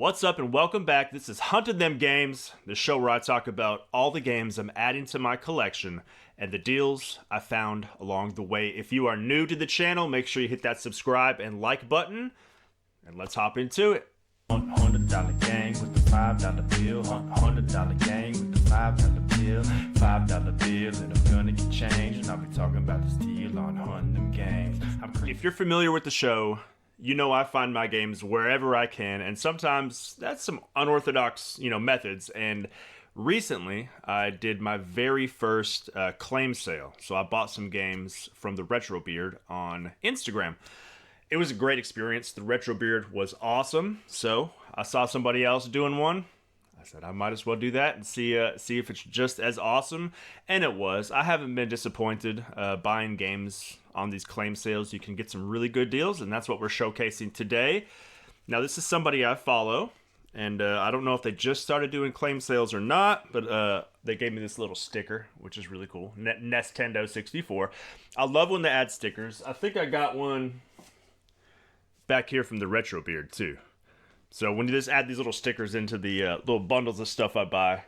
What's up and welcome back. This is Huntin Them Games, the show where I talk about all the games I'm adding to my collection and the deals I found along the way. If you are new to the channel, make sure you hit that subscribe and like button, and let's hop into it. $100 gang with the $5 bill. $100 gang with the $5 bill. $5 bill and I'm gonna get changed. And I'll be talking about this deal on Huntin Them Games. If you're familiar with the show, you know I find my games wherever I can, and sometimes that's some unorthodox, methods. And recently, I did my very first claim sale. So I bought some games from the Theretrobeard on Instagram. It was a great experience. The Theretrobeard was awesome. So I saw somebody else doing one. I said I might as well do that and see if it's just as awesome. And it was. I haven't been disappointed buying games on these claim sales. You can get some really good deals, and that's what we're showcasing today. Now, this is somebody I follow, and I don't know if they just started doing claim sales or not, but they gave me this little sticker, which is really cool. Nintendo 64. I love when they add stickers. I think I got one back here from the Theretrobeard too. So when you just add these little stickers into the little bundles of stuff I buy,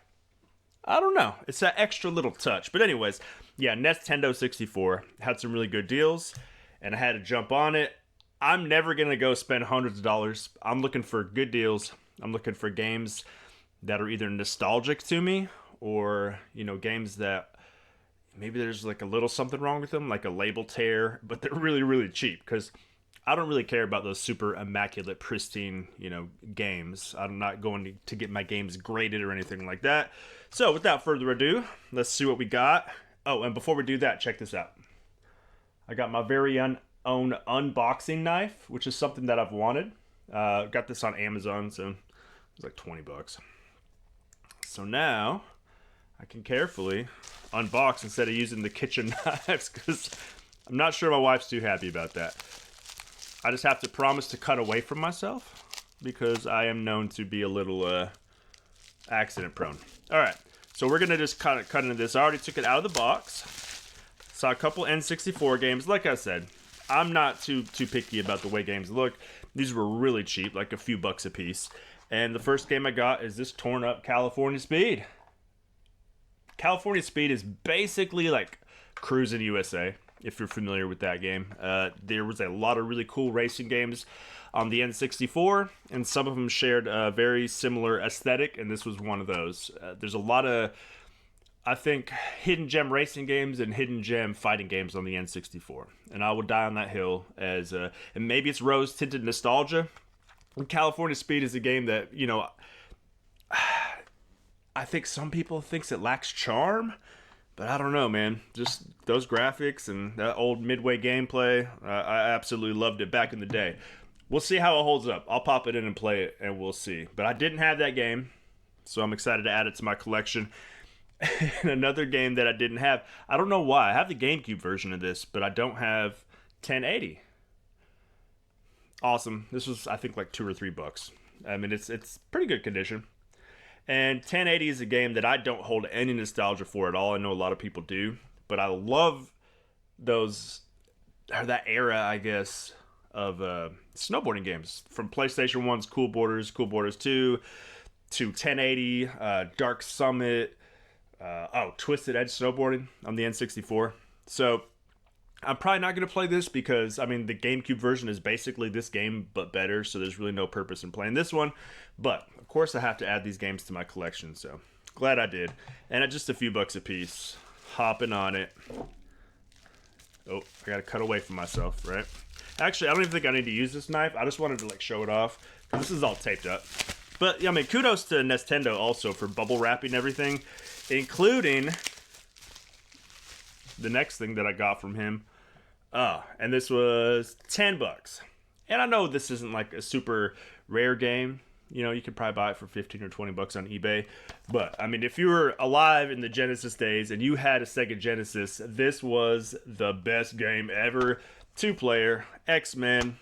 I don't know. It's that extra little touch. But anyways, yeah, Nintendo 64 had some really good deals, and I had to jump on it. I'm never going to go spend hundreds of dollars. I'm looking for good deals. I'm looking for games that are either nostalgic to me or, games that maybe there's like a little something wrong with them, like a label tear, but they're really, really cheap because I don't really care about those super immaculate, pristine, games. I'm not going to get my games graded or anything like that. So without further ado, let's see what we got. Oh, and before we do that, check this out. I got my very own unboxing knife, which is something that I've wanted. Got this on Amazon, so it was like $20. So now I can carefully unbox instead of using the kitchen knives because I'm not sure my wife's too happy about that. I just have to promise to cut away from myself because I am known to be a little accident prone. All right, so we're gonna just cut into this. I already took it out of the box. Saw a couple N64 games. Like I said, I'm not too picky about the way games look. These were really cheap, like a few bucks a piece. And the first game I got is this torn up California Speed. California Speed is basically like Cruis'n USA, if you're familiar with that game. There was a lot of really cool racing games on the N64, and some of them shared a very similar aesthetic, and this was one of those. There's a lot of, I think, hidden gem racing games and hidden gem fighting games on the N64, and I would die on that hill as, and maybe it's rose-tinted nostalgia. And California Speed is a game that, I think some people thinks it lacks charm, but I don't know, man. Just those graphics and that old Midway gameplay, I absolutely loved it back in the day. We'll see how it holds up. I'll pop it in and play it, and we'll see. But I didn't have that game, so I'm excited to add it to my collection. And another game that I didn't have, I don't know why. I have the GameCube version of this, but I don't have 1080. Awesome. This was, I think, like $2 or $3. I mean, it's pretty good condition. And 1080 is a game that I don't hold any nostalgia for at all. I know a lot of people do, but I love that era, I guess, of snowboarding games. From PlayStation 1's Cool Borders 2, to 1080, Dark Summit, Twisted Edge snowboarding on the N64. So I'm probably not going to play this because, the GameCube version is basically this game, but better, so there's really no purpose in playing this one. But, of course, I have to add these games to my collection, so glad I did. And at just a few bucks a piece, hopping on it. Oh, I got to cut away from myself, right? Actually, I don't even think I need to use this knife. I just wanted to, show it off. This is all taped up. But, kudos to Nintendo also for bubble wrapping everything, including the next thing that I got from him. And this was $10. And I know this isn't like a super rare game. You could probably buy it for 15 or 20 bucks on eBay. But, if you were alive in the Genesis days and you had a Sega Genesis, this was the best game ever. 2-player, X-Men.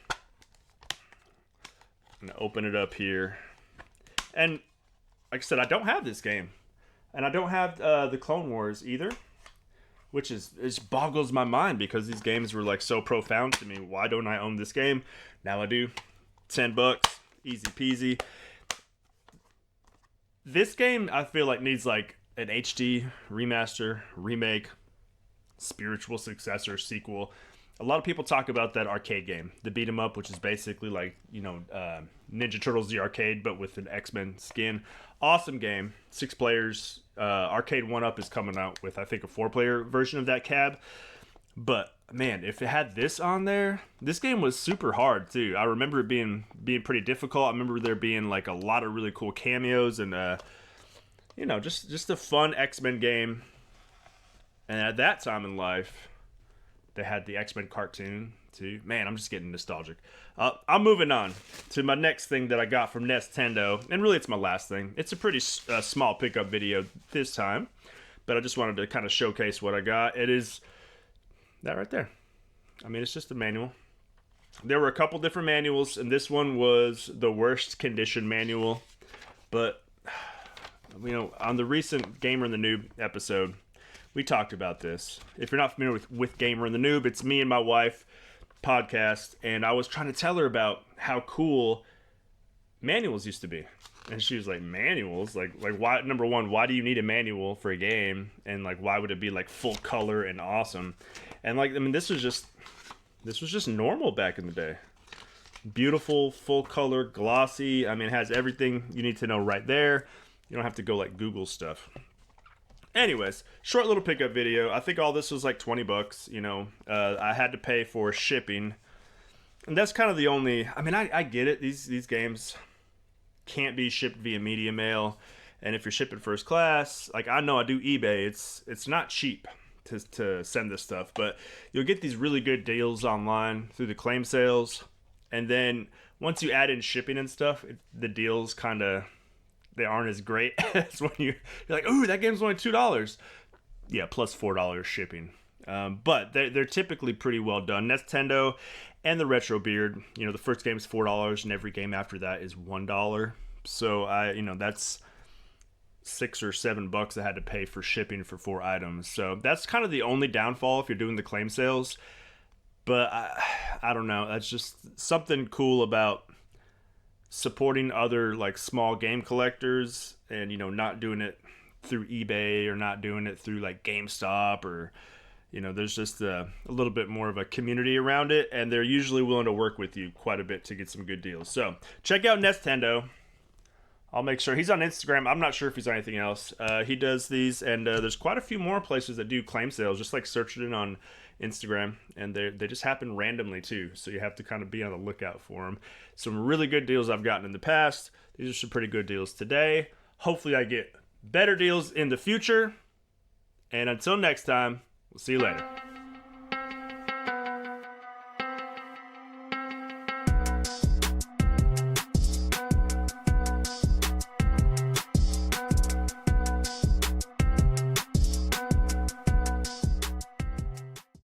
I'm going to open it up here. And, like I said, I don't have this game. And I don't have the Clone Wars either. Which it boggles my mind because these games were so profound to me. Why don't I own this game? Now I do. $10, easy peasy. This game, I feel like, needs like an HD remaster, remake, spiritual successor, sequel. A lot of people talk about that arcade game, the beat 'em up, which is basically like, Ninja Turtles the arcade, but with an X-Men skin. Awesome game. 6 players. Arcade 1-Up is coming out with, I think, a 4-player version of that cab. But man, if it had this on there, this game was super hard too. I remember it being pretty difficult. I remember there being like a lot of really cool cameos and just a fun X-Men game. And at that time in life, they had the X-Men cartoon too. Man, I'm just getting nostalgic. I'm moving on to my next thing that I got from Nintendo, and really it's my last thing. It's a pretty small pickup video this time, but I just wanted to kind of showcase what I got. It is that right there. I mean, it's just a manual. There were a couple different manuals, and this one was the worst condition manual. But, on the recent Gamer and the Noob episode, we talked about this. If you're not familiar with Gamer and the Noob, it's me and my wife podcast, and I was trying to tell her about how cool manuals used to be. And she was like, manuals? Like why, number one, why do you need a manual for a game? And like, why would it be like full color and awesome? And like, I mean, this was just normal back in the day. Beautiful, full color, glossy. I mean, it has everything you need to know right there. You don't have to go like Google stuff. Anyways, short little pickup video. I think all this was like $20. I had to pay for shipping. And that's kind of the only, I mean, I get it. These games can't be shipped via media mail, and if you're shipping first class, like I know I do eBay, it's not cheap to send this stuff, but you'll get these really good deals online through the claim sales, and then once you add in shipping and stuff, the deals they aren't as great as when you're like, ooh, that game's only $2. Yeah, plus $4 shipping. But they're typically pretty well done. Nintendo and the theretrobeard, the first game is $4, and every game after that is $1. So that's $6 or $7 I had to pay for shipping for 4 items. So that's kind of the only downfall if you're doing the claim sales. But I don't know. That's just something cool about supporting other like small game collectors, and not doing it through eBay or not doing it through like GameStop or. There's just a little bit more of a community around it, and they're usually willing to work with you quite a bit to get some good deals. So check out Nintendo. I'll make sure he's on Instagram. I'm not sure if he's on anything else. He does these, and there's quite a few more places that do claim sales. Just like search it on Instagram, and they just happen randomly too. So you have to kind of be on the lookout for them. Some really good deals I've gotten in the past. These are some pretty good deals today. Hopefully I get better deals in the future. And until next time, we'll see you later.